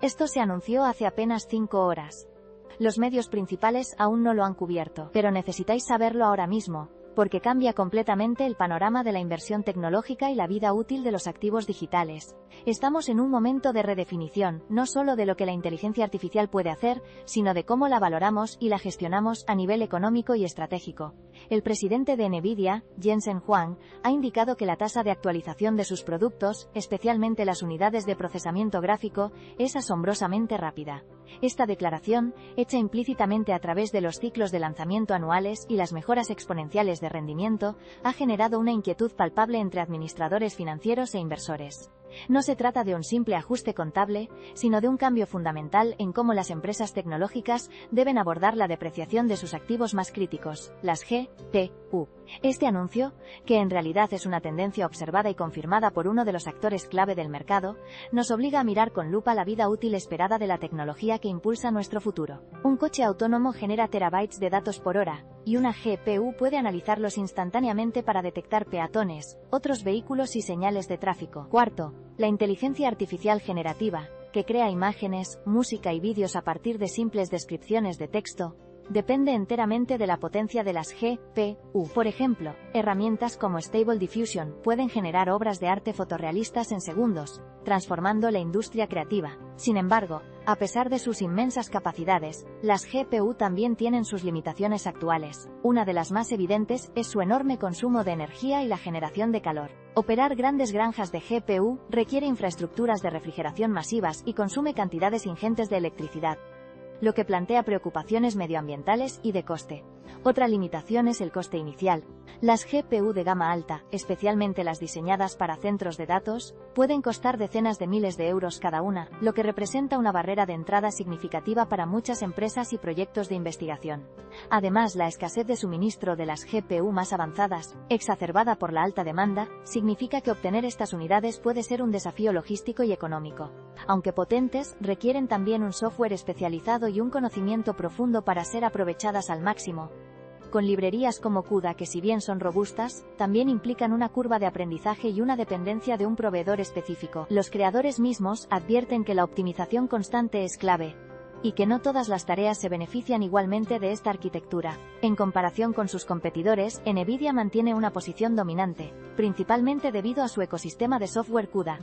Esto se anunció hace apenas 5 horas. Los medios principales aún no lo han cubierto, pero necesitáis saberlo ahora mismo, porque cambia completamente el panorama de la inversión tecnológica y la vida útil de los activos digitales. Estamos en un momento de redefinición, no solo de lo que la inteligencia artificial puede hacer, sino de cómo la valoramos y la gestionamos a nivel económico y estratégico. El presidente de Nvidia, Jensen Huang, ha indicado que la tasa de actualización de sus productos, especialmente las unidades de procesamiento gráfico, es asombrosamente rápida. Esta declaración, hecha implícitamente a través de los ciclos de lanzamiento anuales y las mejoras exponenciales de rendimiento, ha generado una inquietud palpable entre administradores financieros e inversores. No se trata de un simple ajuste contable, sino de un cambio fundamental en cómo las empresas tecnológicas deben abordar la depreciación de sus activos más críticos, las GPU. Este anuncio, que en realidad es una tendencia observada y confirmada por uno de los actores clave del mercado, nos obliga a mirar con lupa la vida útil esperada de la tecnología que impulsa nuestro futuro. Un coche autónomo genera terabytes de datos por hora, y una GPU puede analizarlos instantáneamente para detectar peatones, otros vehículos y señales de tráfico. Cuarto, la inteligencia artificial generativa, que crea imágenes, música y vídeos a partir de simples descripciones de texto, depende enteramente de la potencia de las GPU. Por ejemplo, herramientas como Stable Diffusion pueden generar obras de arte fotorrealistas en segundos, transformando la industria creativa. Sin embargo, a pesar de sus inmensas capacidades, las GPU también tienen sus limitaciones actuales. Una de las más evidentes es su enorme consumo de energía y la generación de calor. Operar grandes granjas de GPU requiere infraestructuras de refrigeración masivas y consume cantidades ingentes de electricidad, lo que plantea preocupaciones medioambientales y de coste. Otra limitación es el coste inicial. Las GPU de gama alta, especialmente las diseñadas para centros de datos, pueden costar decenas de miles de euros cada una, lo que representa una barrera de entrada significativa para muchas empresas y proyectos de investigación. Además, la escasez de suministro de las GPU más avanzadas, exacerbada por la alta demanda, significa que obtener estas unidades puede ser un desafío logístico y económico. Aunque potentes, requieren también un software especializado y un conocimiento profundo para ser aprovechadas al máximo. Con librerías como CUDA que, si bien son robustas, también implican una curva de aprendizaje y una dependencia de un proveedor específico. Los creadores mismos advierten que la optimización constante es clave, y que no todas las tareas se benefician igualmente de esta arquitectura. En comparación con sus competidores, Nvidia mantiene una posición dominante, principalmente debido a su ecosistema de software CUDA,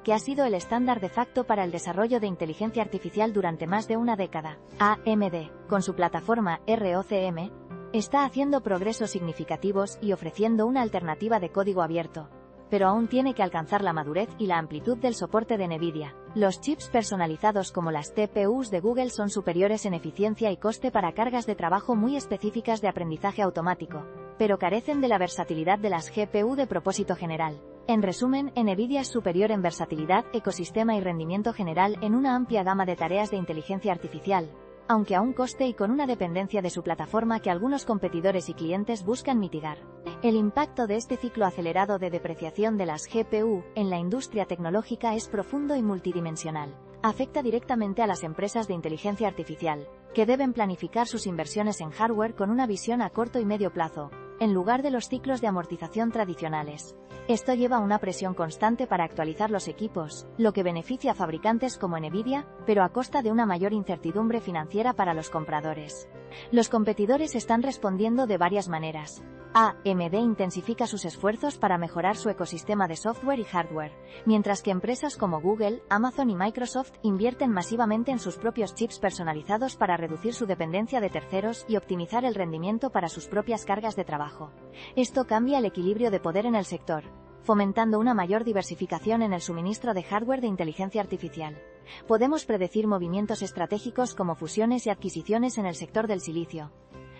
que ha sido el estándar de facto para el desarrollo de inteligencia artificial durante más de una década. AMD, con su plataforma ROCm, está haciendo progresos significativos y ofreciendo una alternativa de código abierto, pero aún tiene que alcanzar la madurez y la amplitud del soporte de Nvidia. Los chips personalizados como las TPUs de Google son superiores en eficiencia y coste para cargas de trabajo muy específicas de aprendizaje automático, pero carecen de la versatilidad de las GPU de propósito general. En resumen, Nvidia es superior en versatilidad, ecosistema y rendimiento general en una amplia gama de tareas de inteligencia artificial, aunque a un coste y con una dependencia de su plataforma que algunos competidores y clientes buscan mitigar. El impacto de este ciclo acelerado de depreciación de las GPU en la industria tecnológica es profundo y multidimensional. Afecta directamente a las empresas de inteligencia artificial, que deben planificar sus inversiones en hardware con una visión a corto y medio plazo, en lugar de los ciclos de amortización tradicionales. Esto lleva a una presión constante para actualizar los equipos, lo que beneficia a fabricantes como Nvidia, pero a costa de una mayor incertidumbre financiera para los compradores. Los competidores están respondiendo de varias maneras. AMD intensifica sus esfuerzos para mejorar su ecosistema de software y hardware, mientras que empresas como Google, Amazon y Microsoft invierten masivamente en sus propios chips personalizados para reducir su dependencia de terceros y optimizar el rendimiento para sus propias cargas de trabajo. Esto cambia el equilibrio de poder en el sector, fomentando una mayor diversificación en el suministro de hardware de inteligencia artificial. Podemos predecir movimientos estratégicos como fusiones y adquisiciones en el sector del silicio,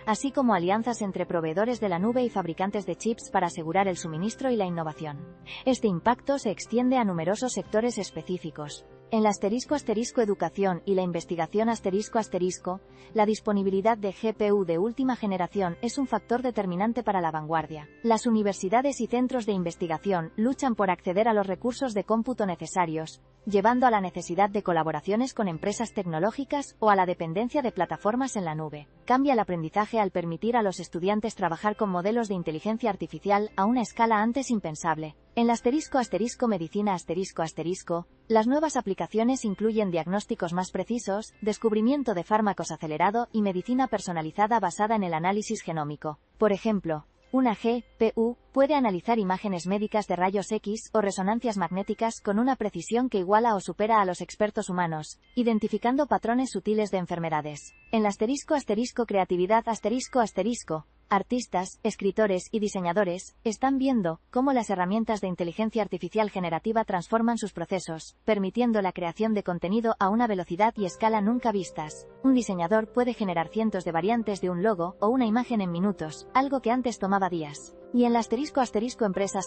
así como alianzas entre proveedores de la nube y fabricantes de chips para asegurar el suministro y la innovación. Este impacto se extiende a numerosos sectores específicos. En la **educación y la investigación **, la disponibilidad de GPU de última generación es un factor determinante para la vanguardia. Las universidades y centros de investigación luchan por acceder a los recursos de cómputo necesarios, llevando a la necesidad de colaboraciones con empresas tecnológicas o a la dependencia de plataformas en la nube. Cambia el aprendizaje al permitir a los estudiantes trabajar con modelos de inteligencia artificial a una escala antes impensable. En la medicina las nuevas aplicaciones incluyen diagnósticos más precisos, descubrimiento de fármacos acelerado y medicina personalizada basada en el análisis genómico. Por ejemplo, una GPU puede analizar imágenes médicas de rayos X o resonancias magnéticas con una precisión que iguala o supera a los expertos humanos, identificando patrones sutiles de enfermedades. En la creatividad artistas, escritores y diseñadores están viendo cómo las herramientas de inteligencia artificial generativa transforman sus procesos, permitiendo la creación de contenido a una velocidad y escala nunca vistas. Un diseñador puede generar cientos de variantes de un logo o una imagen en minutos, algo que antes tomaba días. Y en la empresa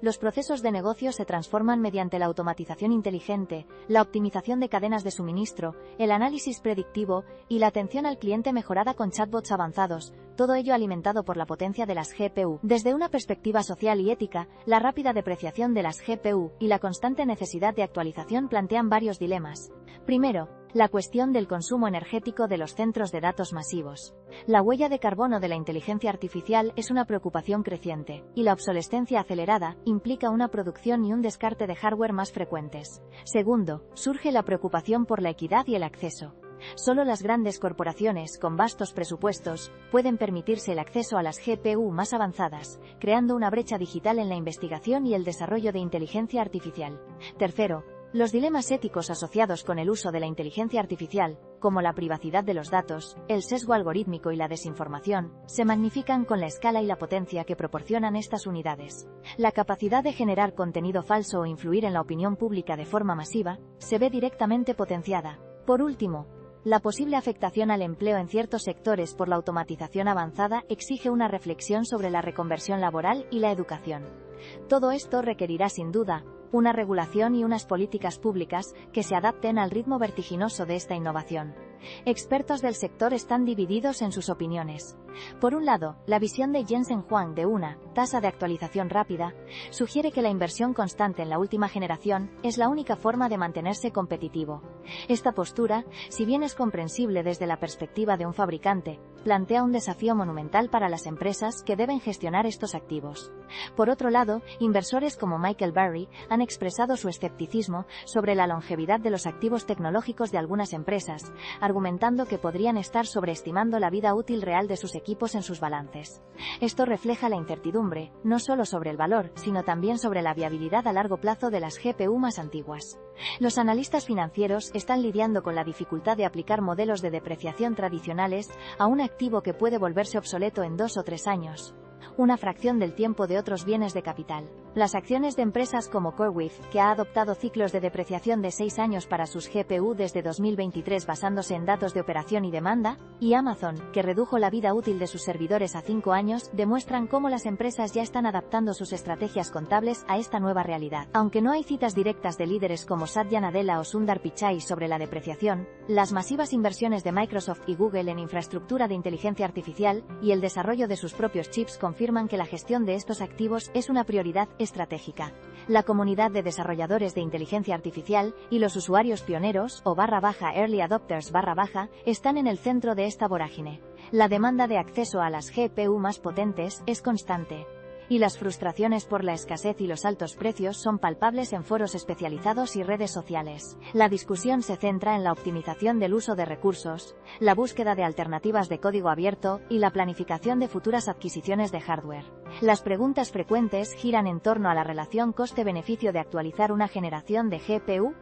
los procesos de negocio se transforman mediante la automatización inteligente, la optimización de cadenas de suministro, el análisis predictivo y la atención al cliente mejorada con chatbots avanzados, todo ello alimentado por la potencia de las GPU. Desde una perspectiva social y ética, la rápida depreciación de las GPU y la constante necesidad de actualización plantean varios dilemas. Primero, la cuestión del consumo energético de los centros de datos masivos. La huella de carbono de la inteligencia artificial es una preocupación creciente, y la obsolescencia acelerada implica una producción y un descarte de hardware más frecuentes. Segundo, surge la preocupación por la equidad y el acceso. Solo las grandes corporaciones con vastos presupuestos pueden permitirse el acceso a las GPU más avanzadas, creando una brecha digital en la investigación y el desarrollo de inteligencia artificial. Tercero, los dilemas éticos asociados con el uso de la inteligencia artificial, como la privacidad de los datos, el sesgo algorítmico y la desinformación, se magnifican con la escala y la potencia que proporcionan estas unidades. La capacidad de generar contenido falso o influir en la opinión pública de forma masiva se ve directamente potenciada. Por último, la posible afectación al empleo en ciertos sectores por la automatización avanzada exige una reflexión sobre la reconversión laboral y la educación. Todo esto requerirá sin duda una regulación y unas políticas públicas que se adapten al ritmo vertiginoso de esta innovación. Expertos del sector están divididos en sus opiniones. Por un lado, la visión de Jensen Huang de una tasa de actualización rápida sugiere que la inversión constante en la última generación es la única forma de mantenerse competitivo. Esta postura, si bien es comprensible desde la perspectiva de un fabricante, plantea un desafío monumental para las empresas que deben gestionar estos activos. Por otro lado, inversores como Michael Burry han expresado su escepticismo sobre la longevidad de los activos tecnológicos de algunas empresas, argumentando que podrían estar sobreestimando la vida útil real de sus equipos en sus balances. Esto refleja la incertidumbre, no solo sobre el valor, sino también sobre la viabilidad a largo plazo de las GPU más antiguas. Los analistas financieros están lidiando con la dificultad de aplicar modelos de depreciación tradicionales a un activo que puede volverse obsoleto en 2 o 3 años, una fracción del tiempo de otros bienes de capital. Las acciones de empresas como CoreWeave, que ha adoptado ciclos de depreciación de 6 años para sus GPU desde 2023 basándose en datos de operación y demanda, y Amazon, que redujo la vida útil de sus servidores a 5 años, demuestran cómo las empresas ya están adaptando sus estrategias contables a esta nueva realidad. Aunque no hay citas directas de líderes como Satya Nadella o Sundar Pichai sobre la depreciación, las masivas inversiones de Microsoft y Google en infraestructura de inteligencia artificial y el desarrollo de sus propios chips confirman que la gestión de estos activos es una prioridad estratégica. La comunidad de desarrolladores de inteligencia artificial y los usuarios pioneros o early adopters están en el centro de esta vorágine. La demanda de acceso a las GPU más potentes es constante, y las frustraciones por la escasez y los altos precios son palpables en foros especializados y redes sociales. La discusión se centra en la optimización del uso de recursos, la búsqueda de alternativas de código abierto y la planificación de futuras adquisiciones de hardware. Las preguntas frecuentes giran en torno a la relación coste-beneficio de actualizar una generación de GPU,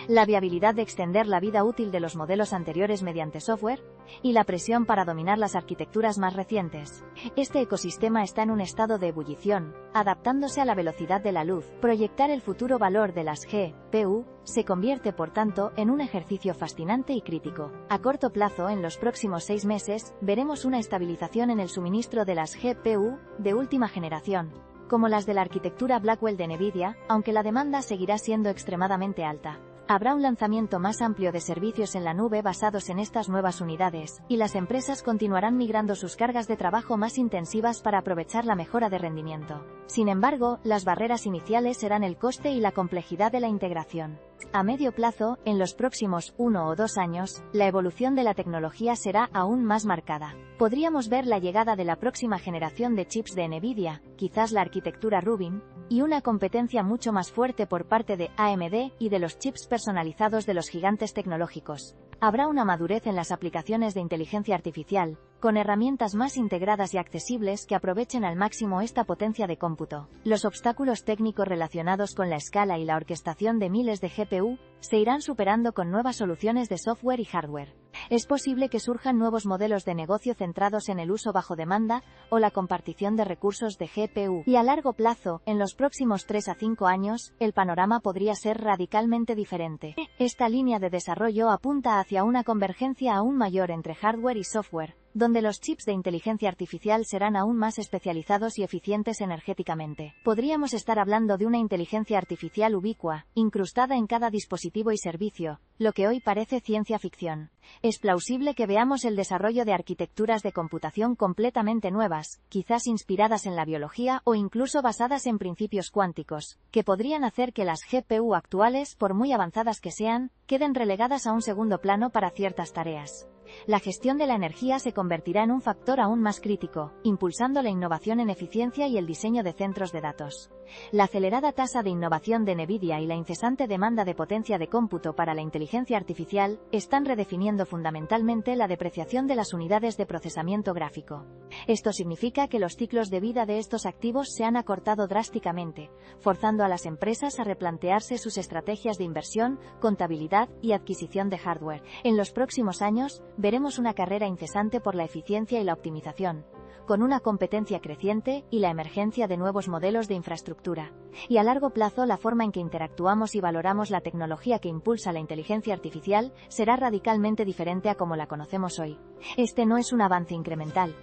la viabilidad de extender la vida útil de los modelos anteriores mediante software, y la presión para dominar las arquitecturas más recientes. Este ecosistema está en un estado de ebullición, adaptándose a la velocidad de la luz. Proyectar el futuro valor de las GPU se convierte, por tanto, en un ejercicio fascinante y crítico. A corto plazo, en los próximos 6 meses, veremos una estabilización en el suministro de las GPU de última generación, como las de la arquitectura Blackwell de Nvidia, aunque la demanda seguirá siendo extremadamente alta. Habrá un lanzamiento más amplio de servicios en la nube basados en estas nuevas unidades, y las empresas continuarán migrando sus cargas de trabajo más intensivas para aprovechar la mejora de rendimiento. Sin embargo, las barreras iniciales serán el coste y la complejidad de la integración. A medio plazo, en los próximos 1 o 2 años, la evolución de la tecnología será aún más marcada. Podríamos ver la llegada de la próxima generación de chips de Nvidia, quizás la arquitectura Rubin, y una competencia mucho más fuerte por parte de AMD y de los chips personalizados de los gigantes tecnológicos. Habrá una madurez en las aplicaciones de inteligencia artificial, con herramientas más integradas y accesibles que aprovechen al máximo esta potencia de cómputo. Los obstáculos técnicos relacionados con la escala y la orquestación de miles de GPU se irán superando con nuevas soluciones de software y hardware. Es posible que surjan nuevos modelos de negocio centrados en el uso bajo demanda o la compartición de recursos de GPU. Y a largo plazo, en los próximos 3 a 5 años, el panorama podría ser radicalmente diferente. Esta línea de desarrollo apunta hacia una convergencia aún mayor entre hardware y software, donde los chips de inteligencia artificial serán aún más especializados y eficientes energéticamente. Podríamos estar hablando de una inteligencia artificial ubicua, incrustada en cada dispositivo y servicio, lo que hoy parece ciencia ficción. Es plausible que veamos el desarrollo de arquitecturas de computación completamente nuevas, quizás inspiradas en la biología o incluso basadas en principios cuánticos, que podrían hacer que las GPU actuales, por muy avanzadas que sean, queden relegadas a un segundo plano para ciertas tareas. La gestión de la energía se convertirá en un factor aún más crítico, impulsando la innovación en eficiencia y el diseño de centros de datos. La acelerada tasa de innovación de Nvidia y la incesante demanda de potencia de cómputo para la inteligencia artificial están redefiniendo fundamentalmente la depreciación de las unidades de procesamiento gráfico. Esto significa que los ciclos de vida de estos activos se han acortado drásticamente, forzando a las empresas a replantearse sus estrategias de inversión, contabilidad y adquisición de hardware. En los próximos años, veremos una carrera incesante por la eficiencia y la optimización, con una competencia creciente y la emergencia de nuevos modelos de infraestructura. Y a largo plazo, la forma en que interactuamos y valoramos la tecnología que impulsa la inteligencia artificial será radicalmente diferente a como la conocemos hoy. Este no es un avance incremental.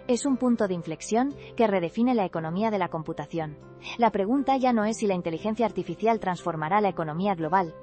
Es un punto de inflexión que redefine la economía de la computación. La pregunta ya no es si la inteligencia artificial transformará la economía global,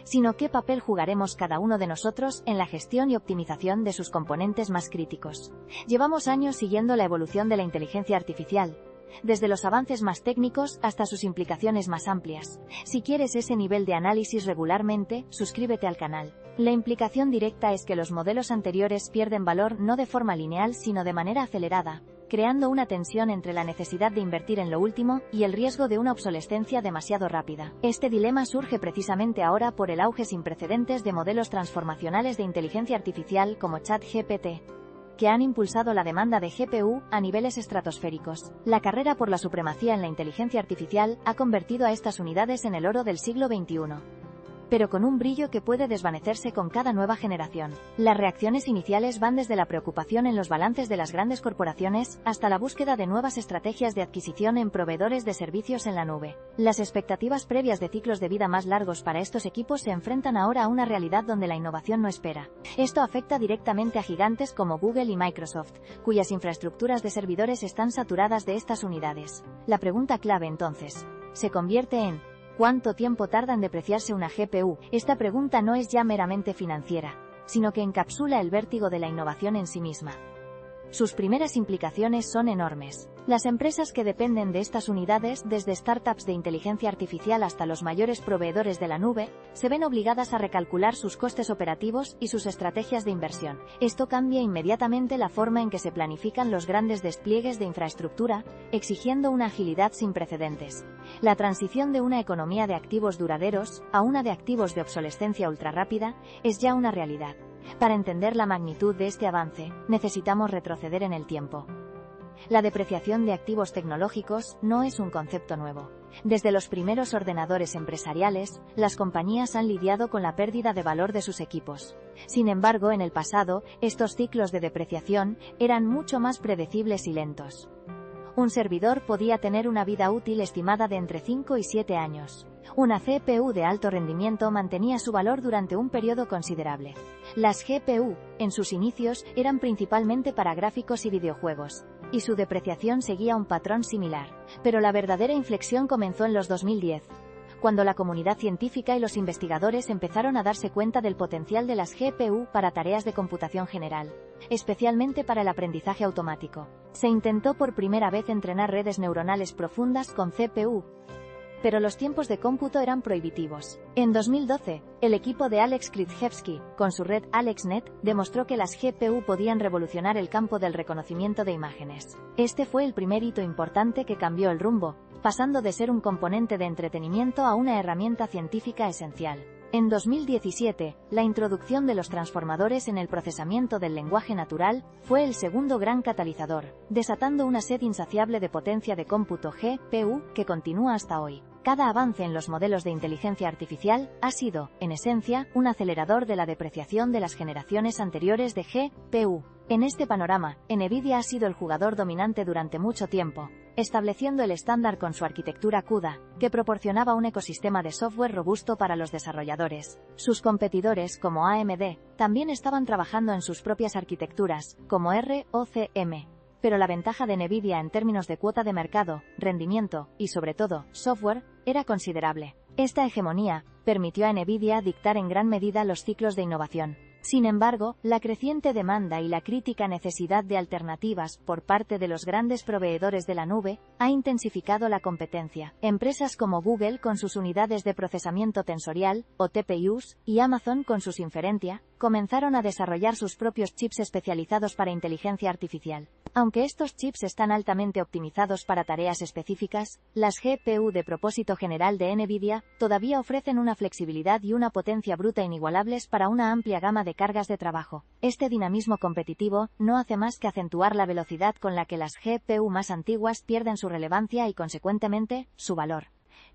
sino qué papel jugaremos cada uno de nosotros en la gestión y optimización de sus componentes más críticos. Llevamos años siguiendo la evolución de la inteligencia artificial, desde los avances más técnicos hasta sus implicaciones más amplias. Si quieres ese nivel de análisis regularmente, suscríbete al canal. La implicación directa es que los modelos anteriores pierden valor no de forma lineal sino de manera acelerada, creando una tensión entre la necesidad de invertir en lo último y el riesgo de una obsolescencia demasiado rápida. Este dilema surge precisamente ahora por el auge sin precedentes de modelos transformacionales de inteligencia artificial como ChatGPT, que han impulsado la demanda de GPU a niveles estratosféricos. La carrera por la supremacía en la inteligencia artificial ha convertido a estas unidades en el oro del siglo XXI, pero con un brillo que puede desvanecerse con cada nueva generación. Las reacciones iniciales van desde la preocupación en los balances de las grandes corporaciones hasta la búsqueda de nuevas estrategias de adquisición en proveedores de servicios en la nube. Las expectativas previas de ciclos de vida más largos para estos equipos se enfrentan ahora a una realidad donde la innovación no espera. Esto afecta directamente a gigantes como Google y Microsoft, cuyas infraestructuras de servidores están saturadas de estas unidades. La pregunta clave entonces se convierte en ¿cuánto tiempo tarda en depreciarse una GPU? Esta pregunta no es ya meramente financiera, sino que encapsula el vértigo de la innovación en sí misma. Sus primeras implicaciones son enormes. Las empresas que dependen de estas unidades, desde startups de inteligencia artificial hasta los mayores proveedores de la nube, se ven obligadas a recalcular sus costes operativos y sus estrategias de inversión. Esto cambia inmediatamente la forma en que se planifican los grandes despliegues de infraestructura, exigiendo una agilidad sin precedentes. La transición de una economía de activos duraderos a una de activos de obsolescencia ultrarrápida es ya una realidad. Para entender la magnitud de este avance, necesitamos retroceder en el tiempo. La depreciación de activos tecnológicos no es un concepto nuevo. Desde los primeros ordenadores empresariales, las compañías han lidiado con la pérdida de valor de sus equipos. Sin embargo, en el pasado, estos ciclos de depreciación eran mucho más predecibles y lentos. Un servidor podía tener una vida útil estimada de entre 5 y 7 años. Una CPU de alto rendimiento mantenía su valor durante un periodo considerable. Las GPU, en sus inicios, eran principalmente para gráficos y videojuegos, y su depreciación seguía un patrón similar. Pero la verdadera inflexión comenzó en los 2010, cuando la comunidad científica y los investigadores empezaron a darse cuenta del potencial de las GPU para tareas de computación general, especialmente para el aprendizaje automático. Se intentó por primera vez entrenar redes neuronales profundas con CPU, pero los tiempos de cómputo eran prohibitivos. En 2012, el equipo de Alex Krizhevsky, con su red AlexNet, demostró que las GPU podían revolucionar el campo del reconocimiento de imágenes. Este fue el primer hito importante que cambió el rumbo, pasando de ser un componente de entretenimiento a una herramienta científica esencial. En 2017, la introducción de los transformadores en el procesamiento del lenguaje natural fue el segundo gran catalizador, desatando una sed insaciable de potencia de cómputo GPU que continúa hasta hoy. Cada avance en los modelos de inteligencia artificial ha sido, en esencia, un acelerador de la depreciación de las generaciones anteriores de GPU. En este panorama, NVIDIA ha sido el jugador dominante durante mucho tiempo, estableciendo el estándar con su arquitectura CUDA, que proporcionaba un ecosistema de software robusto para los desarrolladores. Sus competidores, como AMD, también estaban trabajando en sus propias arquitecturas, como ROCm. Pero la ventaja de NVIDIA en términos de cuota de mercado, rendimiento y, sobre todo, software, era considerable. Esta hegemonía permitió a NVIDIA dictar en gran medida los ciclos de innovación. Sin embargo, la creciente demanda y la crítica necesidad de alternativas por parte de los grandes proveedores de la nube ha intensificado la competencia. Empresas como Google con sus unidades de procesamiento tensorial, o TPUs, y Amazon con sus Inferentia, comenzaron a desarrollar sus propios chips especializados para inteligencia artificial. Aunque estos chips están altamente optimizados para tareas específicas, las GPU de propósito general de NVIDIA todavía ofrecen una flexibilidad y una potencia bruta inigualables para una amplia gama de cargas de trabajo. Este dinamismo competitivo no hace más que acentuar la velocidad con la que las GPU más antiguas pierden su relevancia y, consecuentemente, su valor.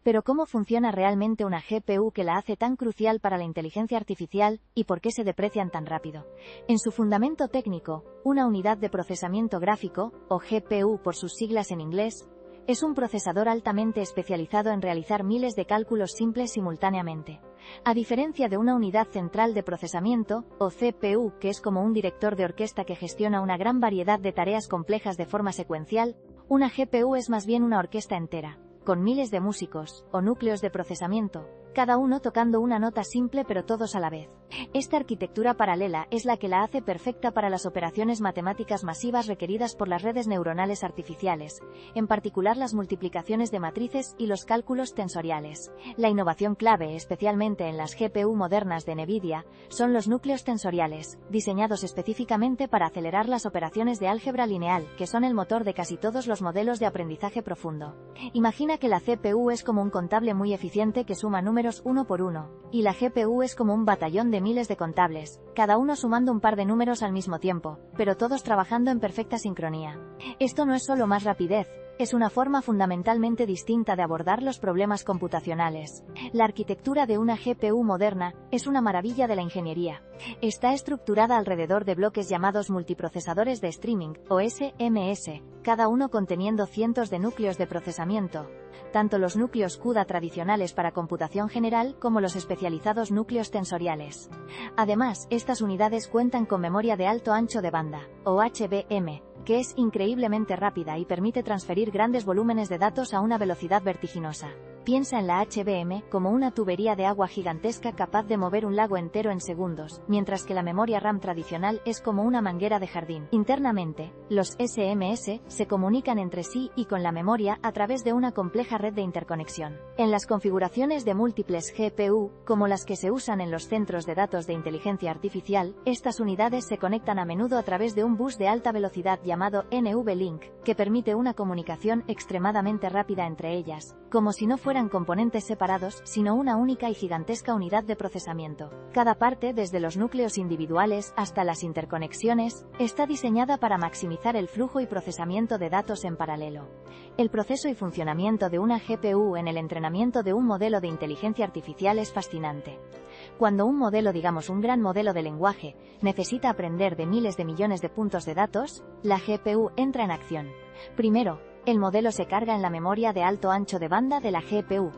Pero ¿cómo funciona realmente una GPU que la hace tan crucial para la inteligencia artificial, y por qué se deprecian tan rápido? En su fundamento técnico, una unidad de procesamiento gráfico, o GPU por sus siglas en inglés, es un procesador altamente especializado en realizar miles de cálculos simples simultáneamente. A diferencia de una unidad central de procesamiento, o CPU, que es como un director de orquesta que gestiona una gran variedad de tareas complejas de forma secuencial, una GPU es más bien una orquesta entera, con miles de músicos, o núcleos de procesamiento, cada uno tocando una nota simple pero todos a la vez. Esta arquitectura paralela es la que la hace perfecta para las operaciones matemáticas masivas requeridas por las redes neuronales artificiales, en particular las multiplicaciones de matrices y los cálculos tensoriales. La innovación clave, especialmente en las GPU modernas de NVIDIA, son los núcleos tensoriales, diseñados específicamente para acelerar las operaciones de álgebra lineal, que son el motor de casi todos los modelos de aprendizaje profundo. Imagina que la CPU es como un contable muy eficiente que suma números uno por uno, y la GPU es como un batallón de miles de contables, cada uno sumando un par de números al mismo tiempo, pero todos trabajando en perfecta sincronía. Esto no es solo más rapidez, es una forma fundamentalmente distinta de abordar los problemas computacionales. La arquitectura de una GPU moderna es una maravilla de la ingeniería. Está estructurada alrededor de bloques llamados multiprocesadores de streaming, o SMS, cada uno conteniendo cientos de núcleos de procesamiento, tanto los núcleos CUDA tradicionales para computación general como los especializados núcleos tensoriales. Además, estas unidades cuentan con memoria de alto ancho de banda, o HBM, que es increíblemente rápida y permite transferir grandes volúmenes de datos a una velocidad vertiginosa. Piensa en la HBM como una tubería de agua gigantesca capaz de mover un lago entero en segundos, mientras que la memoria RAM tradicional es como una manguera de jardín. Internamente, los SMS se comunican entre sí y con la memoria a través de una compleja red de interconexión. En las configuraciones de múltiples GPU, como las que se usan en los centros de datos de inteligencia artificial, estas unidades se conectan a menudo a través de un bus de alta velocidad llamado NVLink, que permite una comunicación extremadamente rápida entre ellas, como si no fueran componentes separados, sino una única y gigantesca unidad de procesamiento. Cada parte, desde los núcleos individuales hasta las interconexiones, está diseñada para maximizar el flujo y procesamiento de datos en paralelo. El proceso y funcionamiento de una GPU en el entrenamiento de un modelo de inteligencia artificial es fascinante. Cuando un modelo, digamos un gran modelo de lenguaje, necesita aprender de miles de millones de puntos de datos, la GPU entra en acción. Primero, el modelo se carga en la memoria de alto ancho de banda de la GPU.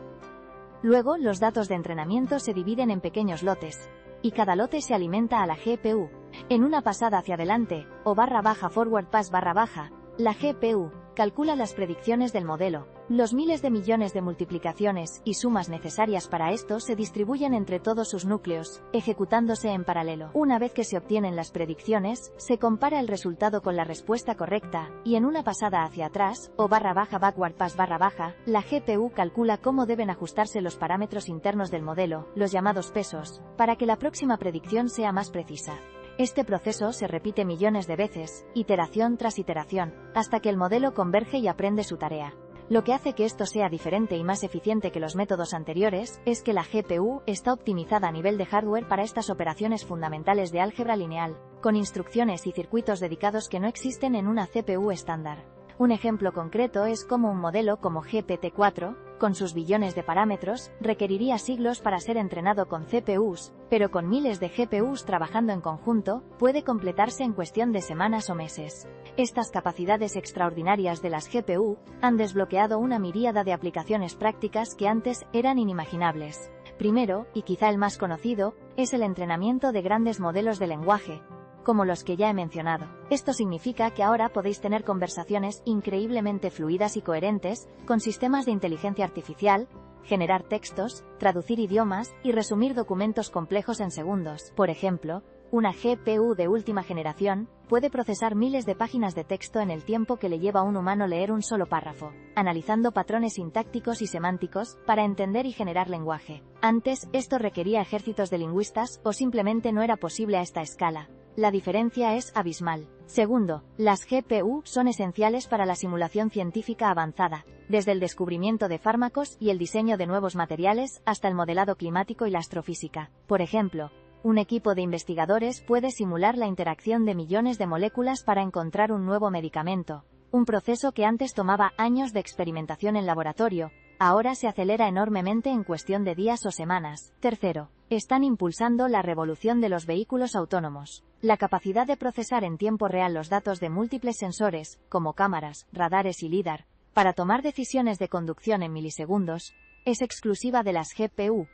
Luego, los datos de entrenamiento se dividen en pequeños lotes, y cada lote se alimenta a la GPU. En una pasada hacia adelante, o /forward pass /, la GPU calcula las predicciones del modelo. Los miles de millones de multiplicaciones y sumas necesarias para esto se distribuyen entre todos sus núcleos, ejecutándose en paralelo. Una vez que se obtienen las predicciones, se compara el resultado con la respuesta correcta, y en una pasada hacia atrás, o /backward pass /, la GPU calcula cómo deben ajustarse los parámetros internos del modelo, los llamados pesos, para que la próxima predicción sea más precisa. Este proceso se repite millones de veces, iteración tras iteración, hasta que el modelo converge y aprende su tarea. Lo que hace que esto sea diferente y más eficiente que los métodos anteriores, es que la GPU está optimizada a nivel de hardware para estas operaciones fundamentales de álgebra lineal, con instrucciones y circuitos dedicados que no existen en una CPU estándar. Un ejemplo concreto es cómo un modelo como GPT-4, con sus billones de parámetros, requeriría siglos para ser entrenado con CPUs, pero con miles de GPUs trabajando en conjunto, puede completarse en cuestión de semanas o meses. Estas capacidades extraordinarias de las GPU han desbloqueado una miríada de aplicaciones prácticas que antes eran inimaginables. Primero, y quizá el más conocido, es el entrenamiento de grandes modelos de lenguaje, como los que ya he mencionado. Esto significa que ahora podéis tener conversaciones increíblemente fluidas y coherentes, con sistemas de inteligencia artificial, generar textos, traducir idiomas, y resumir documentos complejos en segundos. Por ejemplo, una GPU de última generación puede procesar miles de páginas de texto en el tiempo que le lleva a un humano leer un solo párrafo, analizando patrones sintácticos y semánticos, para entender y generar lenguaje. Antes, esto requería ejércitos de lingüistas, o simplemente no era posible a esta escala. La diferencia es abismal. Segundo, las GPU son esenciales para la simulación científica avanzada, desde el descubrimiento de fármacos y el diseño de nuevos materiales, hasta el modelado climático y la astrofísica. Por ejemplo, un equipo de investigadores puede simular la interacción de millones de moléculas para encontrar un nuevo medicamento, un proceso que antes tomaba años de experimentación en laboratorio, ahora se acelera enormemente en cuestión de días o semanas. Tercero, están impulsando la revolución de los vehículos autónomos. La capacidad de procesar en tiempo real los datos de múltiples sensores, como cámaras, radares y LIDAR, para tomar decisiones de conducción en milisegundos, es exclusiva de las GPU,